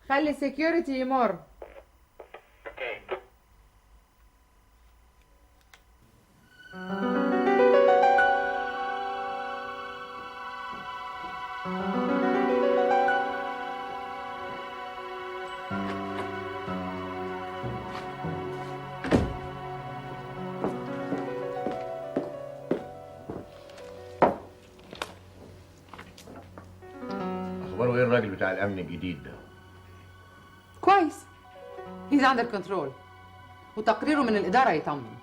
خلي السكيورتي يمر. اخباره ايه الراجل بتاع الامن الجديد ده؟ كويس، هيز اندر كنترول، وتقريره من الاداره يطمن.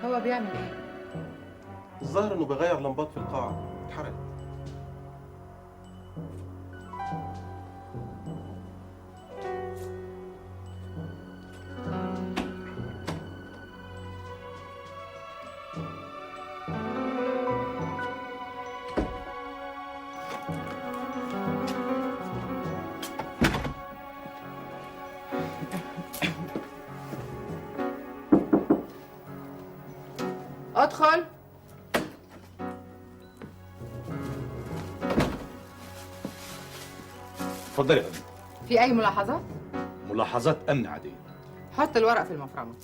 هو بيعمل ايه؟ الظاهر انه بغير لمبات في القاعة، اتحرقت. ادخل. اتفضلي يا فندم. في اي ملاحظات؟ ملاحظات امن عاديه. حط الورق في المفرمة.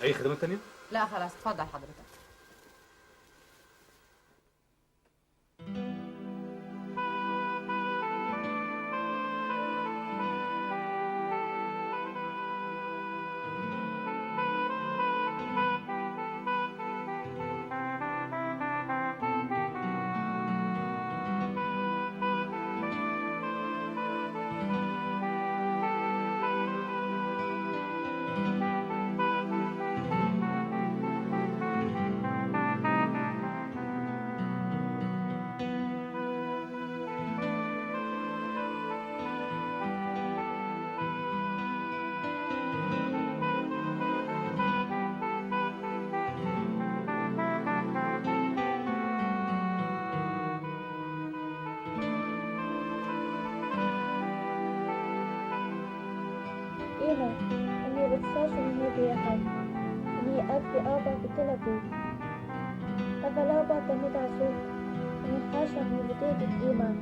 اي خدمات تانية؟ لا خلاص، اتفضل حضرتك. إينا إني بتساش إني بيحد إني أبي آبا بتلبي أفلا باتا مدعسو إني حاشا من بداية إيمان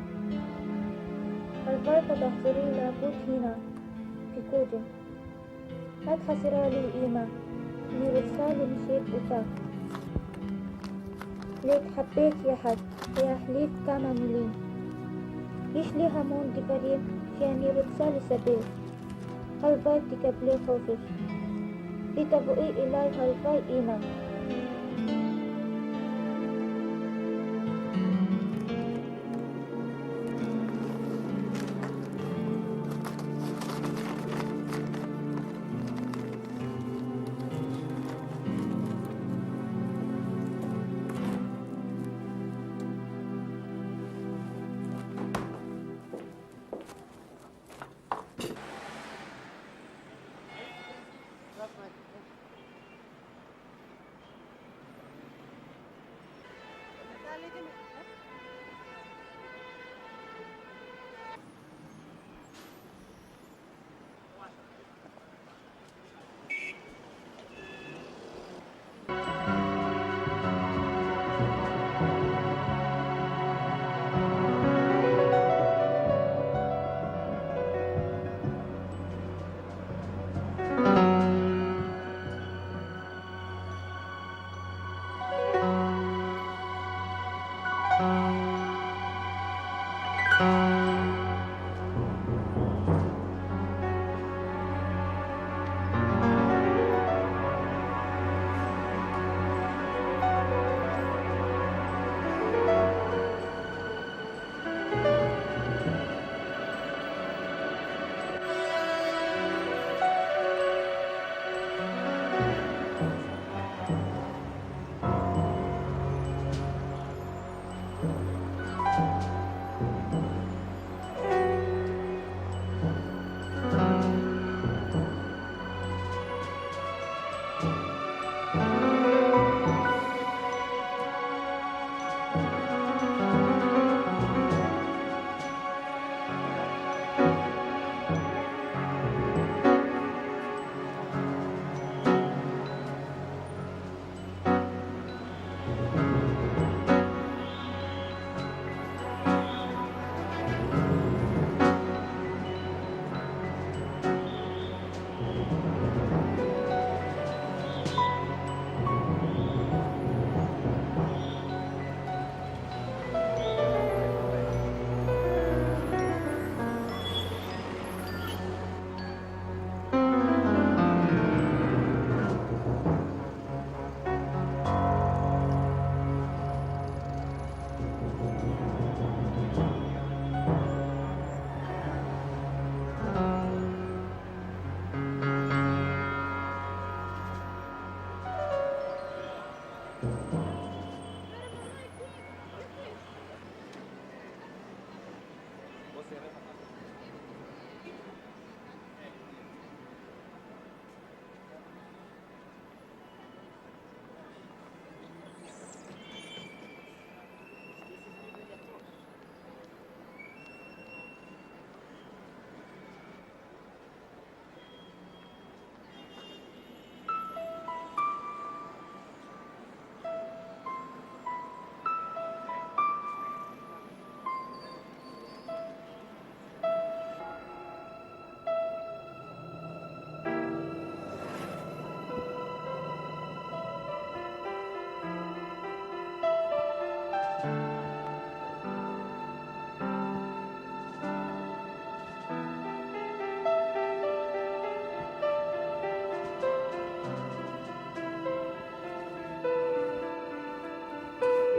الفرقة تحضري لابوت هنا في كودي هاد حسرالي إيمان إني بتسالي مشيت أتاك ليك حبيت يا حد يا حليف كاما ملين إيش لي همون دي بريم في إني بتسالي سبيل هالفاي تكبلي خوفش لتبقي إلي هالفاي إيمان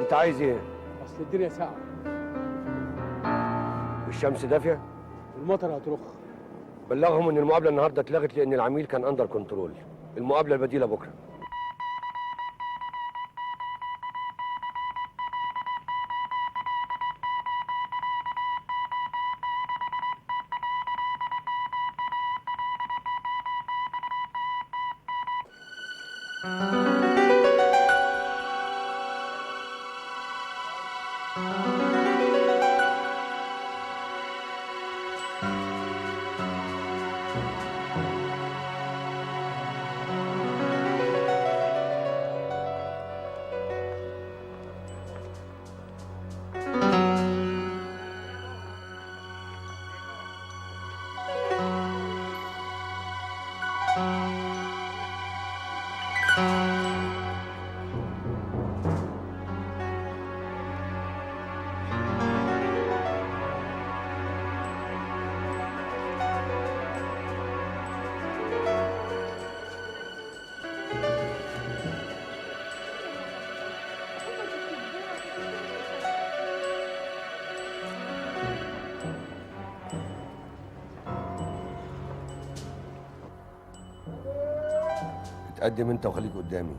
انت عايز ايه؟ اصل الدنيا ساقعه والشمس دافيه؟ والمطر هترخ. بلغهم ان المقابله النهارده اتلغت لان العميل كان اندر كنترول. المقابله البديله بكره. اتقدم انت وخليك قدامي.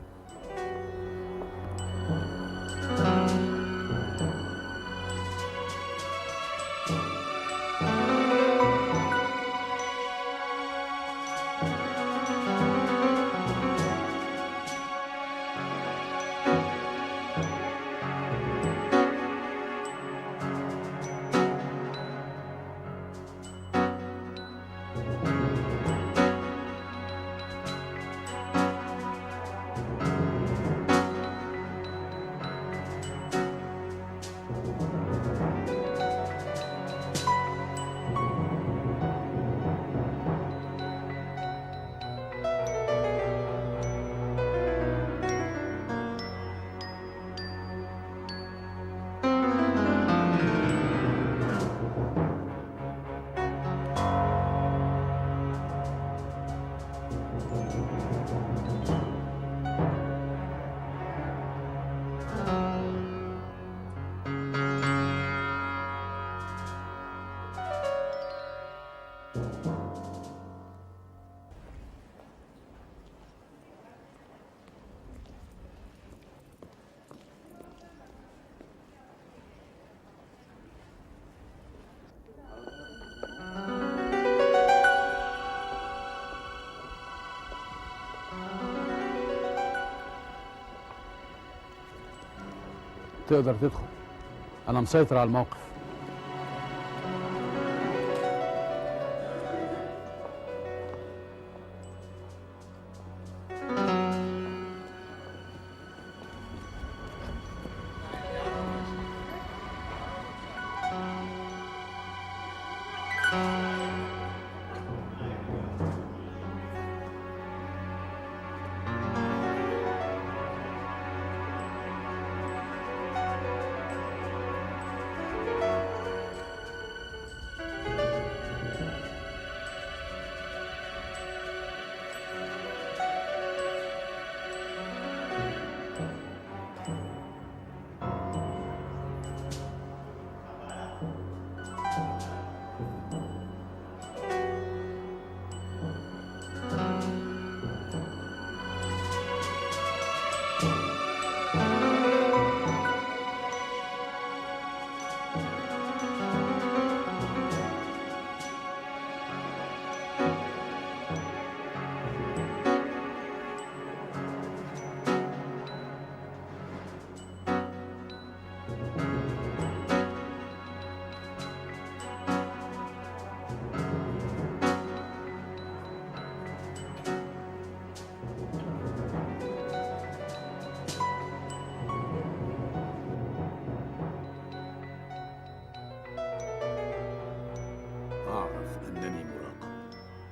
تقدر تدخل، انا مسيطر على الموقف.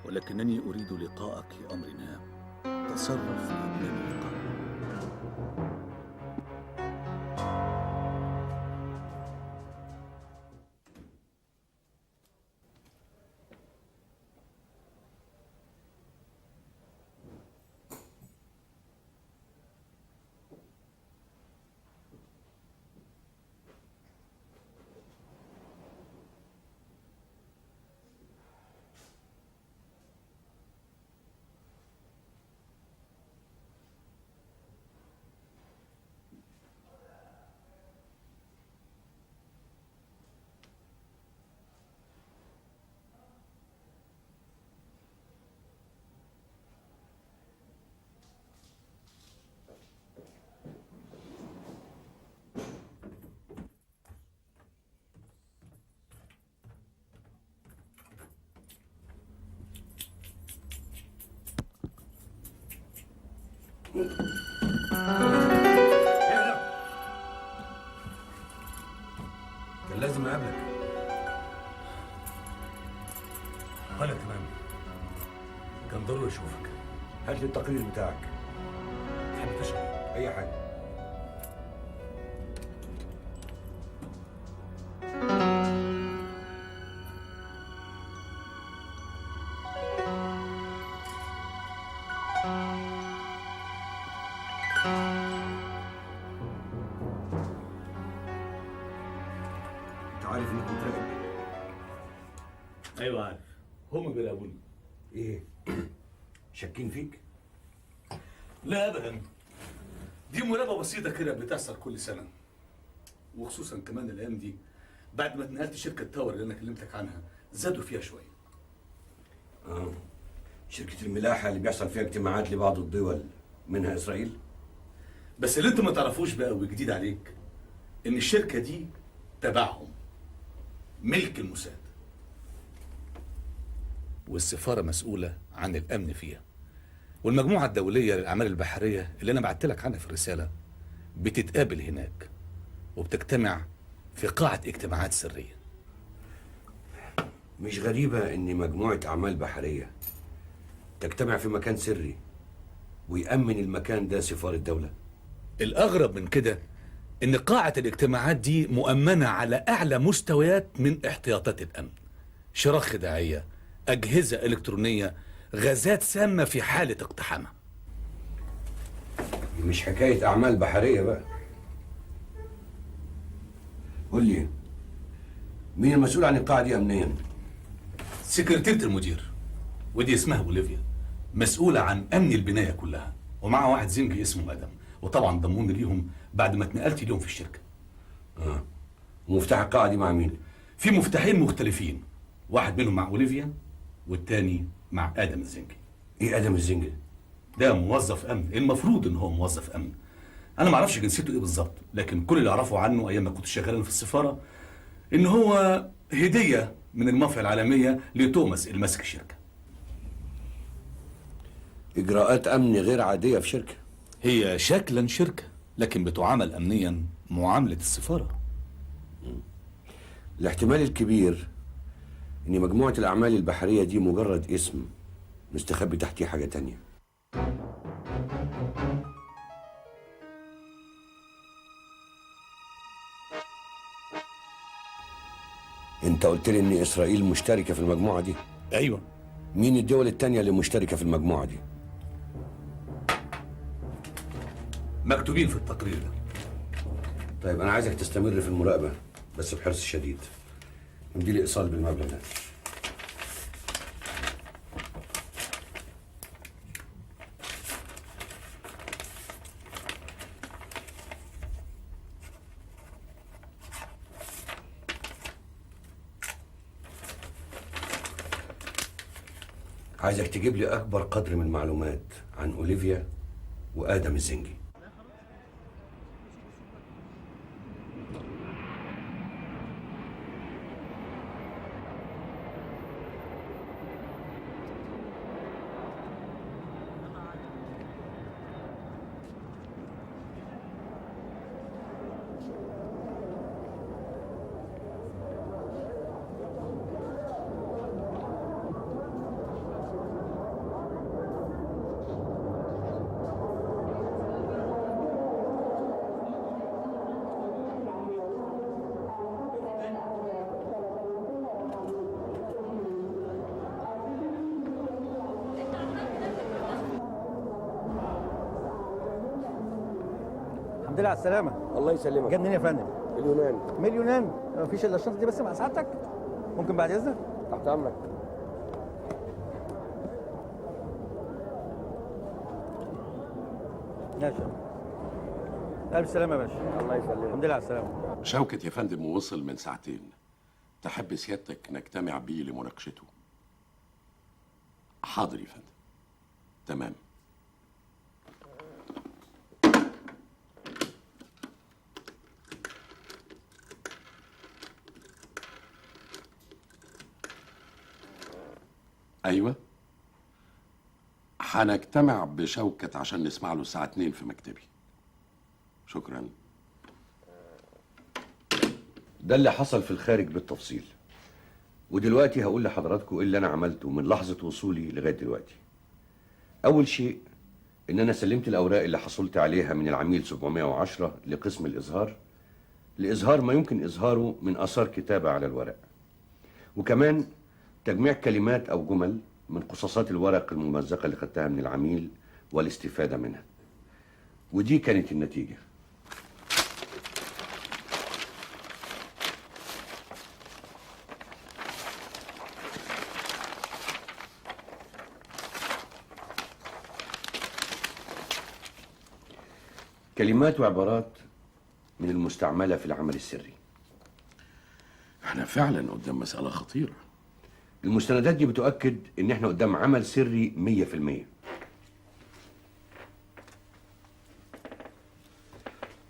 ولكنني أريد لقاءك لأمر هام. تصرف في إتمام اللقاء. كان لازم اقابلك. ولا تمام. كان ضروري اشوفك. هات لي التقرير بتاعك. تحب تشرب؟ اي حاجه. انت عارف انك متراقب؟ ايوه عارف. هم بيراقبوني. ايه؟ شاكين فيك؟ لا ابدا. دي مراقبه بسيطه كده بتحصل كل سنه. وخصوصا كمان الايام دي بعد ما اتنقلت شركه تاور اللي انا كلمتك عنها زادوا فيها شويه. شركه الملاحه اللي بيحصل فيها اجتماعات لبعض الدول منها اسرائيل؟ بس اللي انت ما تعرفوش بقى وجديد عليك ان الشركه دي تبعهم، ملك الموساد، والسفاره مسؤوله عن الامن فيها. والمجموعه الدوليه للاعمال البحريه اللي انا بعت لك عنها في الرساله بتتقابل هناك وبتجتمع في قاعه اجتماعات سريه. مش غريبه ان مجموعه اعمال بحريه تجتمع في مكان سري ويأمن المكان ده سفاره دوله؟ الاغرب من كده ان قاعه الاجتماعات دي مؤمنه على اعلى مستويات من احتياطات الامن، شراخ خداعيه، اجهزه الكترونيه، غازات سامه في حاله اقتحامها. دي مش حكايه اعمال بحريه بقى. قول لي، مين المسؤول عن القاعه دي امنيا؟ سكرتيره المدير، ودي اسمها بوليفيا، مسؤوله عن امن البنايه كلها، ومعها واحد زنجي اسمه ادم، وطبعا ضموني ليهم بعد ما اتنقلت ليهم في الشركه. ومفتاح القاعه دي مع مين؟ في مفتاحين مختلفين، واحد منهم مع اوليفيا والتاني مع ادم الزنجي. ايه ادم الزنجي؟ ده موظف امن، المفروض ان هو موظف امن. انا ما اعرفش جنسيته ايه بالظبط، لكن كل اللي اعرفه عنه ايام ما كنت شغال في السفاره ان هو هديه من المافيا العالميه لتوماس اللي ماسك الشركه. اجراءات امن غير عاديه في شركه. هي شكلا شركه لكن بتعامل امنيا معامله السفاره. الاحتمال الكبير ان مجموعه الاعمال البحريه دي مجرد اسم مستخبي تحتيه حاجه تانية. انت قلت لي ان اسرائيل مشتركه في المجموعه دي. ايوه. مين الدول التانية اللي مشتركه في المجموعه دي؟ مكتوبين في التقرير ده. طيب انا عايزك تستمر في المراقبه بس بحرص شديد. امضي لي ايصال بالمبلغ ده. عايزك تجيب لي اكبر قدر من المعلومات عن اوليفيا وادم الزنجي. الحمد لله على السلامة. الله يسلمك. جاي منين يا فندم؟ اليونان. من اليونان. مفيش الا الشنطة دي بس مع سعادتك؟ ممكن بعد إذنك؟ تحت امرك. ماشي. ألف سلامة يا باشا. الله يسلمك. الحمد لله على السلامة. شوكت يا فندم وصل من ساعتين. تحب سيادتك نجتمع بيه لمناقشته؟ حاضر يا فندم. تمام. ايوه هنجتمع بشوكت عشان نسمع له الساعة 2 في مكتبي. شكرا. ده اللي حصل في الخارج بالتفصيل، ودلوقتي هقول لحضراتكم ايه اللي انا عملته من لحظة وصولي لغاية دلوقتي. اول شيء ان انا سلمت الاوراق اللي حصلت عليها من العميل 710 لقسم الازهار لإظهار ما يمكن إظهاره من آثار كتابة على الورق، وكمان تجميع كلمات أو جمل من قصاصات الورق الممزقة اللي خدتها من العميل والاستفادة منها، ودي كانت النتيجة. كلمات وعبارات من المستعملة في العمل السري. احنا فعلا قدام مسألة خطيرة. المستندات دي بتؤكد ان احنا قدام عمل سري 100%.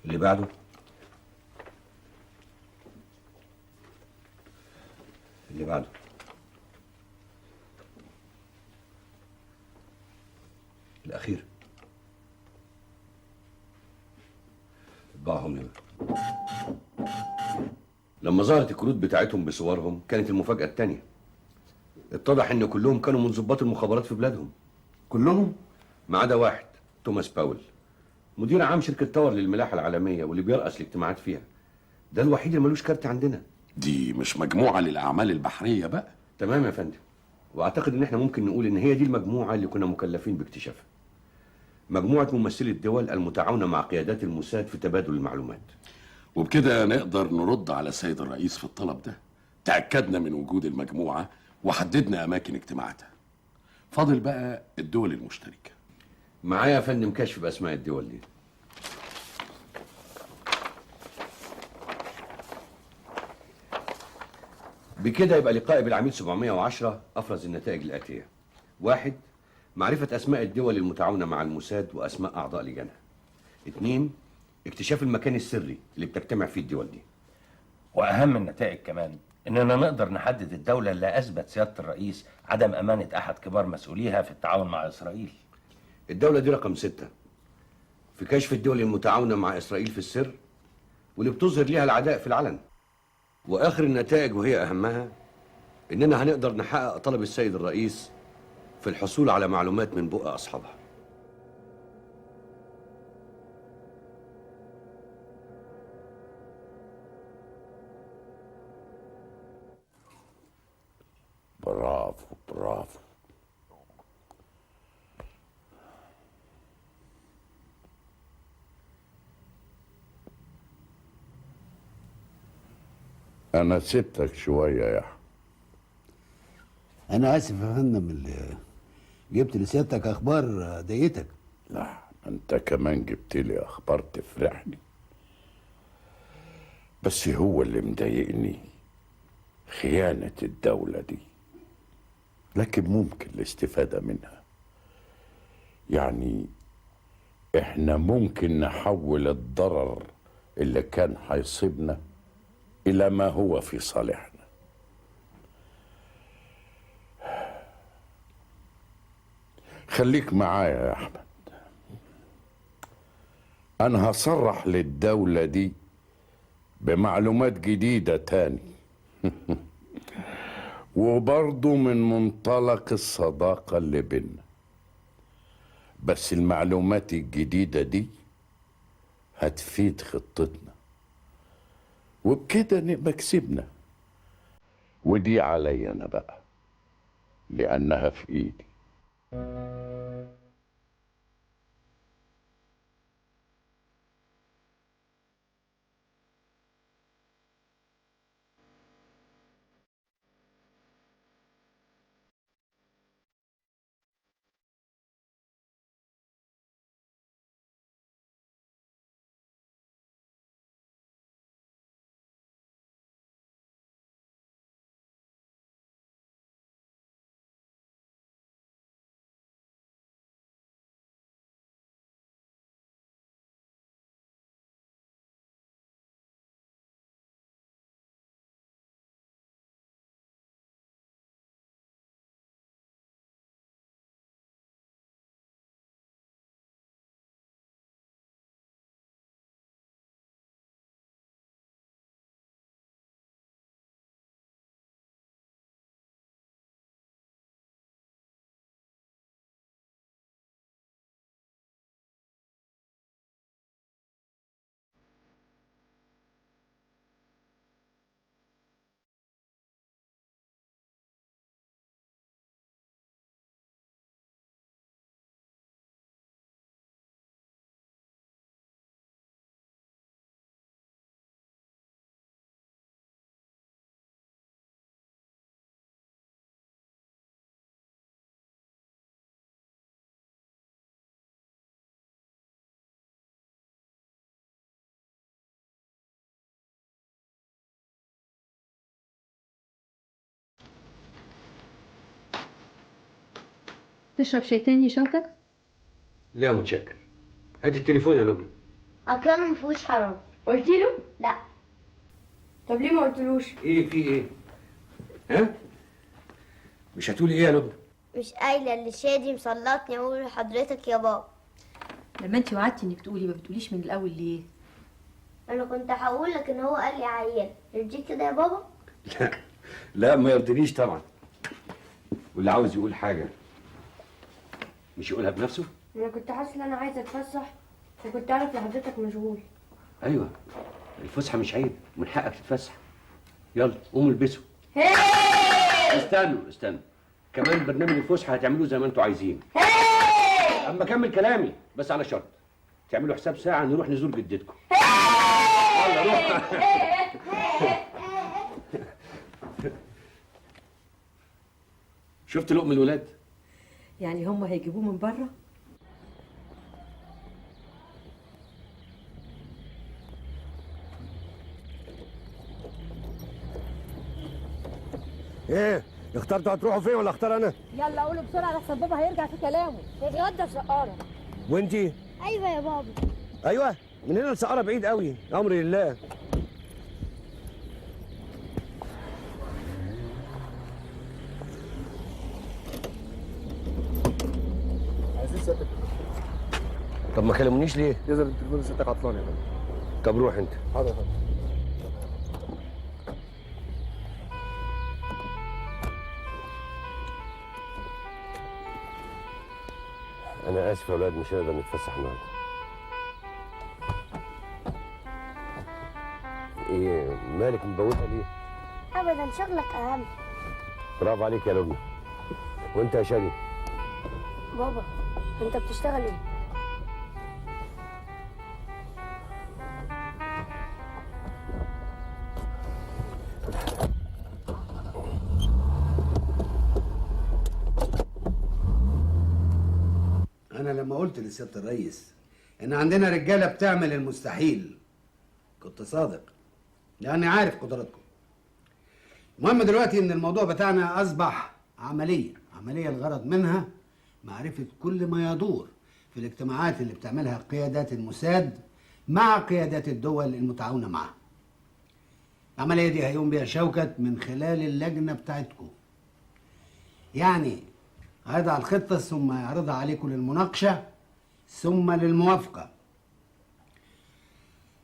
اللي بعده. اللي بعده. الأخير. اطبعهم لنا. لما ظهرت الكروت بتاعتهم بصورهم كانت المفاجأة التانية. اتضح ان كلهم كانوا من ضباط المخابرات في بلادهم. كلهم ما عدا واحد، توماس باول، مدير عام شركة تاور للملاحة العالمية واللي بيرأس الاجتماعات فيها. ده الوحيد اللي ملوش كارت عندنا. دي مش مجموعة للأعمال البحرية بقى؟ تمام يا فندم، واعتقد ان احنا ممكن نقول ان هي دي المجموعة اللي كنا مكلفين باكتشافها. مجموعة ممثلي الدول المتعاونة مع قيادات الموساد في تبادل المعلومات. وبكده نقدر نرد على السيد الرئيس في الطلب ده. تأكدنا من وجود المجموعة وحددنا أماكن اجتماعاتها. فاضل بقى الدول المشتركة. معايا يا فندم كشف بأسماء الدول دي. بكده يبقى لقائي بالعميل 710 أفرز النتائج الآتية: 1. معرفة أسماء الدول المتعاونة مع الموساد وأسماء أعضاء لجانها. 2. اكتشاف المكان السري اللي بتجتمع فيه الدول دي. وأهم النتائج كمان إننا نقدر نحدد الدولة اللي أثبت سيادة الرئيس عدم أمانة أحد كبار مسؤوليها في التعاون مع إسرائيل. الدولة دي رقم 6 في كشف الدول المتعاونة مع إسرائيل في السر واللي بتظهر ليها العداء في العلن. وآخر النتائج وهي أهمها إننا هنقدر نحقق طلب السيد الرئيس في الحصول على معلومات من بقى أصحابها. برافو برافو. أنا سبتك شوية يا أحمد. أنا آسف يا فندم اللي جبت لسيادتك أخبار ضايقتك. لا، أنت كمان جبت لي أخبار تفرحني، بس هو اللي مضايقني خيانة الدولة دي، لكن ممكن الاستفادة منها. يعني احنا ممكن نحول الضرر اللي كان هيصيبنا إلى ما هو في صالحنا. خليك معايا يا أحمد، أنا هصرح للدولة دي بمعلومات جديدة تاني وبرضه من منطلق الصداقة اللي بينا، بس المعلومات الجديدة دي هتفيد خطتنا وبكده نبقى كسبنا. ودي عليا أنا بقى لأنها في إيدي. تشرب شاي تاني شاطر؟ لا متشكر. هات التليفون يا لبنى. أكرم ما فيهوش حرام. قلت له؟ لا. طب ليه ما قلتلوش؟ ايه في ايه؟ ها؟ مش هتقولي ايه يا لبنى؟ مش قايلة اللي شادي مسلطني أقول لحضرتك يا بابا. لما انت وعدتي انك تقولي ما بتقوليش من الاول ليه؟ أنا كنت هقول لك إن هو قال لي عيال، يرضيك كده يا بابا؟ لا لا ما يرضينيش طبعا. واللي عاوز يقول حاجه مش يقولها بنفسه؟ أنا كنت حاسة إن أنا عايزة أتفسح وكنت عارف إن حضرتك مشغول. ايوه الفسحه مش عيب، من حقك تتفسح. يلا قوموا البسوا. استنوا كمان برنامج الفسحه هتعملوه زي ما انتوا عايزين. اما اكمل كلامي بس على شرط تعملوا حساب ساعه نروح نزور جدتكم. يلا روح. شفت لقم الولاد؟ يعني هم هيجيبوه من بره؟ ايه اخترتوا هتروحوا فين ولا اختار انا؟ يلا قولوا بسرعة لحسن بابا هيرجع في كلامه. نتغدى في سقارة. وانتي؟ أيوة يا بابا. ايوه من هنا لسقارة بعيد قوي، امري لله. عايزين سيادتك. طب ما كلمونيش ليه؟ يظهر التليفون سيادتك عطلان يا فندم. طب روح انت. حاضر يا فندم. انا اسف يا اولاد مش هنقدر نتفسح النهارده. ايه مالك مبوتها ليه؟ أبدا شغلك أهم. برافو عليك يا لبنى. وانت يا شادي؟ بابا أنت بتشتغل إيه؟ أنا لما قلت لسيادة الرئيس إن عندنا رجالة بتعمل المستحيل كنت صادق، لأني عارف قدراتكم. المهم دلوقتي إن الموضوع بتاعنا أصبح عملية الغرض منها معرفة كل ما يدور في الاجتماعات اللي بتعملها قيادات الموساد مع قيادات الدول المتعاونة معها. العملية دي هيقوم بها شوكت من خلال اللجنة بتاعتكم. يعني هيضع الخطة ثم يعرضها عليكم للمناقشة ثم للموافقة،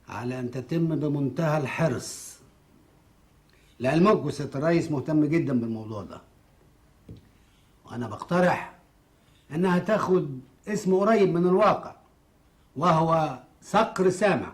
على أن تتم بمنتهى الحرص. لعلمكم سيادة الرئيس مهتم جدا بالموضوع ده، وأنا بقترح إنها تاخد اسم قريب من الواقع، وهو صقر سامع.